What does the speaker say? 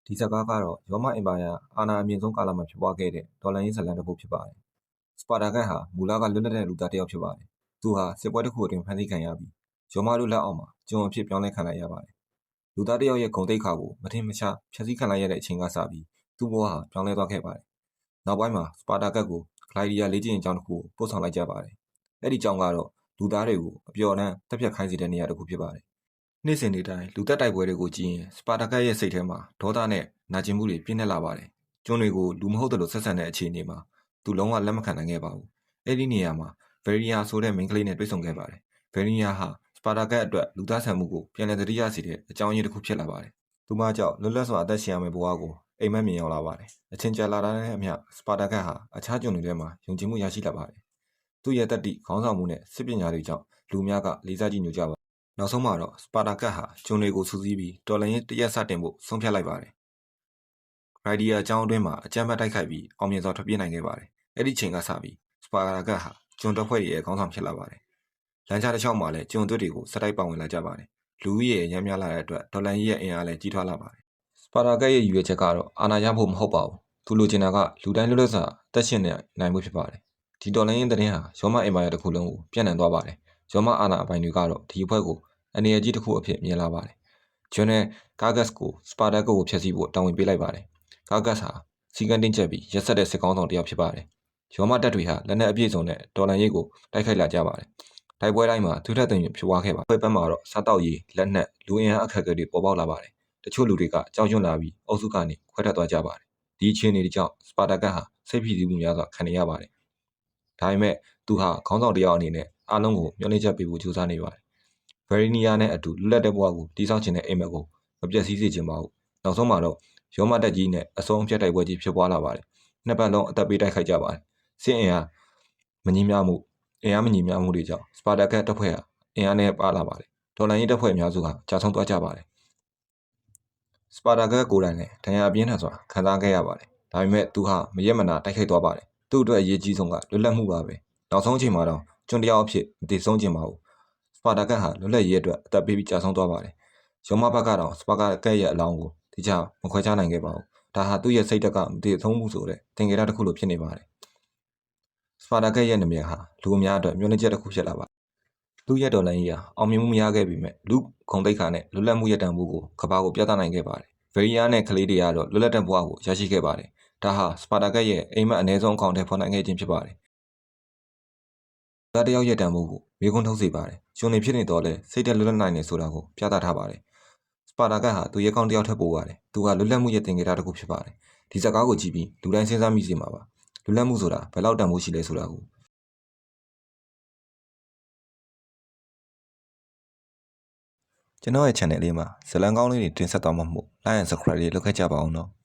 ဒီဇာတ်ကားကတော့ရောမအင်ပါယာအာဏာအမြင့်ဆုံးကာလမှာဖြစ်ပွားခဲ့တဲ့တော်လှန်ရေးဇာတ်လမ်းတစ်ပုဒ်ဖြစ်ပါတယ်။စပါတာကတ်ဟာမူလကလွတ်လပ်တဲ့လူသားတစ်ယောက်ဖြစ်ပါတယ်။သူဟာစစ်ပွဲတစ်ခုအတွင်းဖမ်းဆီးခံရပြီးရောမတို့လက်အောက်မှာကျွန်အဖြစ်ပြောင်းလဲခံလိုက်ရပါတယ်။လူသားတစ်ယောက်ရဲ့ဂုဏ်သိက္ခာကိုမထင်မရှားဖျက်ဆီးခံလိုက်ရတဲ့အချိန်ကစပြီးသူ့ဘဝဟာပြောင်းလဲသွားခဲ့ပါတယ်။နောက်ပိုင်းမှာစပါတာကတ်ကိုဂလိုင်ဒီယာလေ့ကျင့်ရေးကျောင်းတစ်ခုကိုပို့ဆောင်လိုက်ကြပါတယ်။အဲ့ဒီကျောင်းကတော့လူသားတွေကိုအပျော်တမ်းတက်ပြတ်ခိုင်းစေတဲ့နေရာတစ်ခုဖြစ်ပါတယ်။နေ့စဉ်နေ့တိုင်းလူသက်တိုက်ပွဲတွေကိုကြည့်ရင်စပါတာကတ်ရဲ့စိတ်ထဲမှာဒေါသနဲ့နာကျင်မှုတွေပြည့်နှက်လာပါတယ်။ကျွန်းတွေကိုလူမဟုတ်တယ်လို့ဆက်ဆံတဲ့အခြေအနေမှာသူလုံးဝလက်မခံနိုင်ခဲ့ပါဘူး။အဲ့ဒီနေရာမှာဗယ်ရီယာဆိုတဲ့မိန်းကလေးနဲ့တွေ့ဆုံခဲ့ပါတယ်။ဗယ်ရီယာဟာစပါတာကတ်အတွက်လူသားဆန်မှုကိုပြန်လည်သတိရစေတဲ့အကြောင်းရင်းတစ်ခုဖြစ်လာပါတယ်။သူမကြောင့်လွတ်လပ်စွာအသက်ရှင်ရမယ့်ဘဝကိုအိမ်မက်မြင်ရောက်လာပါတယ်။အချင်းကြာလာတဲ့အမျှစပါတာကတ်ဟာအခြားကျွန်းတွေထဲမှာယုံကြည်မှုရရှိလာပါတယ်။သူ့ရဲ့တတိခေါင်းဆောင်မှုနဲ့စစ်ပညာတွေကြောင့်လူများကလေးစားကြည့်ညိုကြပါနောက်ဆုံးမှာတော့စပါတာကတ်ဟာကျွန်းတွေကိုစူးစီးပြီးတော်လှန်ရေးတရက်စတင်ဖို့ဆုံးဖြတ်လိုက်ပါတယ်။ရိုက်ဒီယာအကြောင်းအတွင်းမှာအကြမ်းဖက်တိုက်ခိုက်ပြီးအောင်မြင်စွာထွက်ပြေးနိုင်ခဲ့ပါတယ်။အဲ့ဒီချိန်ကစပြီးစပါတာကတ်ဟာကျွန်းတပ်ဖွဲ့ရဲ့ခေါင်းဆောင်ဖြစ်လာပါတယ်။လမ်းကြားတစ်လျှောက်မှာလည်းကျွန်းသွတ်တွေကိုစတိုက်ပါဝင်လာကြပါတယ်။လူဦးရေရမ်းများလာတဲ့အတွက်တော်လှန်ရေးရဲ့အင်အားလည်းကြီးထွားလာပါတယ်။စပါတာကတ်ရဲ့ရည်ရွယ်ချက်ကတော့အာဏာရဖို့မဟုတ်ပါဘူး။သူလိုချင်တာကလူတိုင်းလွတ်လပ်စွာတက်ရှင်နိုင်မှုဖြစ်ပါတယ်။ဒီတော်လှန်ရေးသတင်းဟာရောမအင်ပါယာတစ်ခုလုံးကိုပြန့်နှံ့သွားပါတယ်။ရောမအာဏာအပိုင်တွေကတော့ဒီအဖွဲ့ကိုအနေအကြီးတစ်ခုအဖြစ်မြင်လာပါတယ်။ဂျွန်နယ်ကာဂတ်စ်ကိုစပါတာကတ်ကိုဖျက်ဆီးဖို့တာဝန်ပေးလိုက်ပါတယ်။ကာဂတ်စ်ဟာစီကံတင်းကျပ်ပြီးရက်ဆက်တဲ့စစ်ကောင်းဆောင်တစ်ယောက်ဖြစ်ပါတယ်။ရောမတပ်တွေဟာလက်နက်အပြည့်စုံနဲ့တော်လှန်ရေးကိုတိုက်ခိုက်လာကြပါတယ်။တိုက်ပွဲတိုင်းမှာသူထက်သွင်ဖြစ်ပွားခဲ့ပါပွဲပန်းမှာတော့စားတောက်ရေးလက်နက်လူအင်အားအခက်အခဲတွေပေါ်ပေါက်လာပါတယ်။တချို့လူတွေကကြောက်ရွံ့လာပြီးအုပ်စုကနေခွဲထွက်သွားကြပါတယ်။ဒီအခြေအနေတွေကြောင့်စပါတာကတ်ဟာစိတ်ဖိစီးမှုများစွာခံနေရပါတယ်။ဒါပေမဲ့သူဟာခေါင်းဆောင်တစ်ယောက်အနေနဲ့အားလုံးကိုမျှော်လင့်ချက်ပေးဖို့ကြိုးစားနေပါတယ်။ဗယ်ရီနီယာနဲ့အတူလွတ်လပ်တဲ့ဘဝကိုတည်ဆောက်ခြင်းတဲ့အိမ်မက်ကိုမပျက်စီးစေချင်ပါဘူး။နောက်ဆုံးမှာတော့ရောမတက်ကြီးနဲ့အဆုံးအဖြတ်တိုက်ပွဲကြီးဖြစ်ပွားလာပါတယ်။နှစ်ပတ်လုံးအသက်ပေးတိုက်ခိုက်ကြပါတယ်။စစ်အင်အားမညီမျှမှုတွေကြောင့်စပါတာကတ်တပ်ဖွဲ့ဟာအင်အားနဲ့ပါလာပါတယ်။တော်လှန်ရေးတပ်ဖွဲ့အများစုဟာကြာဆုံးသွားကြပါတယ်။စပါတာကတ်ကိုယ်တိုင်လည်းဒဏ်ရာအပြင်းထန်စွာခံစားခဲ့ရပါတယ်။ဒါပေမဲ့သူဟာမရက်မနာတိုက်ခိုက်သွားပါတယ်။သူ့အတွက်အရေးကြီးဆုံးကလွတ်လပ်မှုပါပဲ။နောက်ဆုံးအချိန်မှာတော့ကျွန်းတယောက်အဖြစ်မတည်ဆုံးခြင်းပါဘူး။စပါတာကတ်ဟာလွတ်လပ်ရေးအတွက်အသက်ပေးပြီးကြာဆုံးသွားပါတယ်။ရောမဘက်ကတော့စပါတာကတ်ရဲ့အလောင်းကိုဒီချမခွဲခြားနိုင်ခဲ့ပါဘူး။ဒါဟာသူ့ရဲ့စိတ်ဓာတ်ကမတည်ဆုံးမှုဆိုတဲ့သင်္ကေတတစ်ခုလိုဖြစ်နေပါတယ်။စပါတာကတ်ရဲ့နာမည်ဟာလူအများအတွက်မျှော်လင့်ချက်တစ်ခုဖြစ်လာပါတယ်။သူ့ရဲ့တော်လှန်ရေးဟာအောင်မြင်မှုမရခဲ့ပေမဲ့လူဂုဏ်သိက္ခာနဲ့လွတ်လပ်မှုရဲ့တန်ဖိုးကိုကမ္ဘာကိုပြသနိုင်ခဲ့ပါတယ်။ဗယ်ရီယာနဲ့ကလေးတွေကတော့လွတ်လပ်တဲ့ဘဝကိုရရှိခဲ့ပါတယ်။ဒါဟာစပါတာကတ်ရဲ့အိမ်မက်အနည်းဆုံးအကောင့်ထဲဖော်နိုင်ခဲ့ခြင်းဖြစ်ပါတယ်။သားတယောက်ရဲ့တန်ဖိုးကိုမေးခွန်းထုတ်စေပါတယ်။ကျွန်နေဖြစ်နေတော့လဲစိတ်သက်လွတ်လပ်နိုင်တယ်ဆိုတာကိုပြသထားပါတယ်။စပါတာကတ်ဟာသူရဲ့ကောင်းတယောက်ထက်ပိုပါတယ်။သူဟာလွတ်လပ်မှုရဲ့သင်္ကေတတစ်ခုဖြစ်ပါတယ်။ဒီဇာတ်ကားကိုကြည့်ပြီးလူတိုင်းစဉ်းစားမိစေမှာပါ။လွတ်လပ်မှုဆိုတာဘယ်လောက်တန်ဖိုးရှိလဲဆိုတာကိုကျွန်တော်ရဲ့ channel လေးမှာဇာတ်လမ်းကောင်းလေးတွေတင်ဆက်သွားမှာမို့ like and subscribe လေးလုပ်ခဲ့ကြပါအောင်နော်။